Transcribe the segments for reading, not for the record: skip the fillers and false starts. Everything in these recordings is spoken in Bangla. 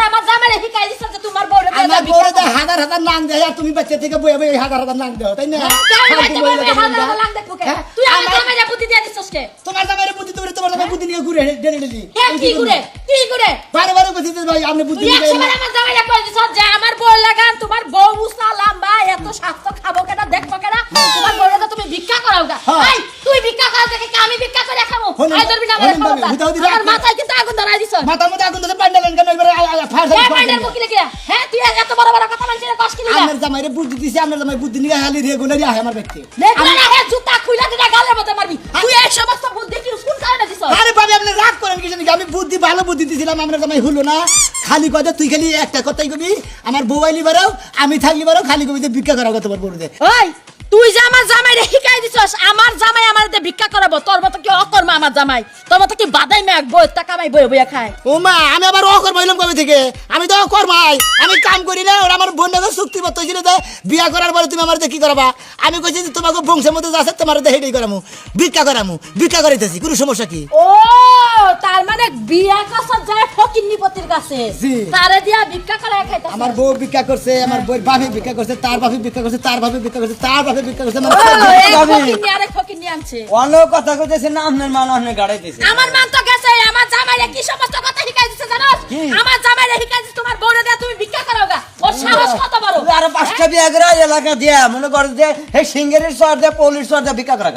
আমার জামাই শিখাই দিছ যে তোমার বউরে দিয়ে আমার বউরে তো হাজার হাজার নাং দেয় আর তুমি বাচ্চা থেকে বয়ে বয়ে হাজার হাজার নাং দাও তাই না তুই আমার জামাইরে বুদ্ধি দিয়ে দিছস কে তোমার জামাইরে বুদ্ধি তোমার জামাই বুদ্ধি নিয়ে ঘুরে ডেলে ডেলি কি করে বারে বারে বুদ্ধি দিতে ভাই আপনি বুদ্ধি তুই নিয়ে একসময় আমার জামাইরে কই দিছস যে আমার বউ লাগান তোমার বউ মুসলা লম্বা এত স্বাস্থ্য খাবো কেনা দেখবো কেনা তোমার বউরে তো তুমি ভিক্ষা করাও গা এই তুই ভিক্ষা করা দেখে কি আমি ভিক্ষা করে খাবো আই ধরবি না আমার ক্ষমতা আমার মাথায় কিন্তু আগুন ধরাই দিছস মাথার মধ্যে আগুন ধরে পান্ডালেন কেন এবারে ফাড় এই পান্ডার মুখে লাগি হ্যাঁ তুই এত বড় বড় কথা বলছিস কষ্ট কি লাগা আমার জামাইরে বুদ্ধি দিছি আমার জামাই বুদ্ধি নিয়ে খালি রেগুলারই আহে আমার ব্যক্তি লেগুলা হে জুতা খুইলা দিনা গালের মধ্যে মারবি তুই এই সমস্ত বুদ্ধি কি কোন কারণে দিছস আরে ভাবি আপনি রাগ করেন কিছু নাকি আমি বুদ্ধি ভালো বুদ্ধি দিছিলাম আমার জামাই হলো না খালি কথা তুই খালি একটা কথাই কবি আমার বউয়াইলি বারাও আমি থাকলি বারাও খালি কবি ভিক্ষা করাও তোমার বউরে ওই তুই যে আমার জামাইরে শিখাই দিছস আমার জামাই আমারে ভিক্ষা করাবো তোর মত কি অকর্মা আমার জামাই তোর মত কি বাদাই মেক বই টাকা মাই বই বইয়া খায় ও মা আমি আবার অকর বইলাম কবে থেকে আমি তো অকর মাই আমি কাম করি না ওরা আমার বোন দাদা চুক্তিবদ্ধ হয়েছিল যে বিয়া করার পরে তুমি আমার কি করবা আমি কইছি যে তোমাকে বংশের মধ্যে আছে তোমার হেডেই করামু ভিক্ষা করাইতেছি কোনো সমস্যা কি ও তার মানে বিয়া কসত যায় ফকিন্নি পতির কাছে জি। তারে দিয়া ভিক্ষা করায় খাইতাছ আমার বউ ভিক্ষা করছে আমার বউর বাপে ভিক্ষা করছে তার বাপে ভিক্ষা করছে তার বাপে ভিক্ষা করছে তার বাপে ভিক্ষা করছে ও এই ফকিন্নি আরে ফকিন্নি আনছে অনেক কথা কইতেছে না আপনার মান আপনি গাড়াইতেছে আমার মান তো গেছে আমার জামাইরে কি সমস্ত কথা শিখাই দিছে জানোস আমার জামাইরে শিখাই দিছে তোমার বউরে দিয়া তুমি ভিক্ষা করাও গা ওর সাহস কত বড় আর পাঁচটা বিয়া করে এলাকা দিয়া মনে করে যে এই সিঙ্গারের শহর দিয়ে পলির শহর দিয়ে ভিক্ষা করা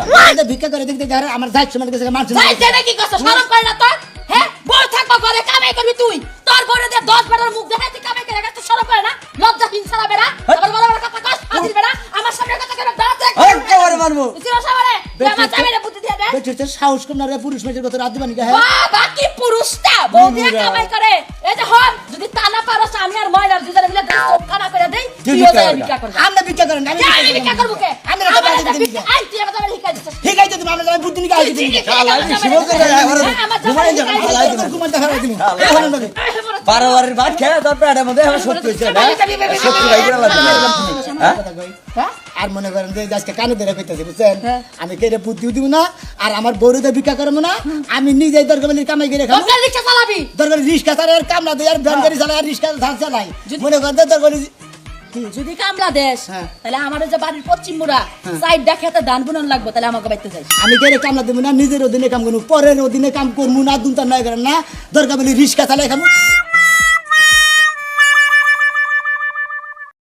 ভিক্ষা করে দেখতে যারা আমার যাইছে মানে কাছে মানুষ যাইতে নাকি কষ্ট শরম করে না তোর হ্যাঁ বউ থাকবা ঘরে কামাই করবি তুই তোর বউরে দিয়ে 10 বেটার মুখ দেখাই তুই কামাই করে গেছ শরম করে না লজ্জা হিংসা বেড়া আবার বড় বড় কথা কস হাজির বেড়া আমার সামনে কথা কেন দাঁত দেখ একেবারে মারবো তুই সামনে আমার জামাইরে বুদ্ধি দিয়ে দে বেচে সাহস কোন রে পুরুষ মেয়ের কথা রাত দিবানি হ্যাঁ বাবা কি পুরুষটা বউ দিয়ে কামাই করে এই যে হন যদি তা না পারস আমি আর ময়নার দুজনে মিলে সব খানা করে দেই তুইও যাই ভিক্ষা করবি আমরা ভিক্ষা করেন আমি ভিক্ষা করব কে আমরা তো বাড়ি দিতে নিয়ে আই তুই আমার জামাইরে শিখাই দিছিস ঠিক আছে তুমি আমরা যাই বুদ্ধি নিয়ে আইছি তুমি ঘুমাই যাবেন ঘুমাইতে ফেরাই তুমি বারোবারের ভাত খেয়ে তারপরে এটার মধ্যে আমার সত্যি হয়েছে না সত্যি ভাই করে লাগবে আর মনে করেন যে আজকে কানে ধরে কইতাছি বুঝছেন আমি কেড়ে বুদ্ধি দিব না আর আমার বউরে ভিক্ষা করবো না আমি নিজেই দরকার কামাই করে খাবো দরকার রিকশা চালাবি দরকার রিক্সা চালাই আর কামলা দেয় আর ভ্যান গাড়ি চালাই আর রিক্সা ধান চালাই মনে করেন যে দরকার যদি কামলা দেশ হ্যাঁ। তাহলে আমাদের যে বাড়ির পশ্চিম মুড়া সাইড দেখাতে ধান বুনন লাগবে তাহলে আমাকে বাইতে যাই আমি কেড়ে কামলা দেবো না নিজের অধীনে কাম করবো পরের অধীনে কাম করবো না দুমতা নয় করেন না দরকার বলি রিক্সা চালাই খাবো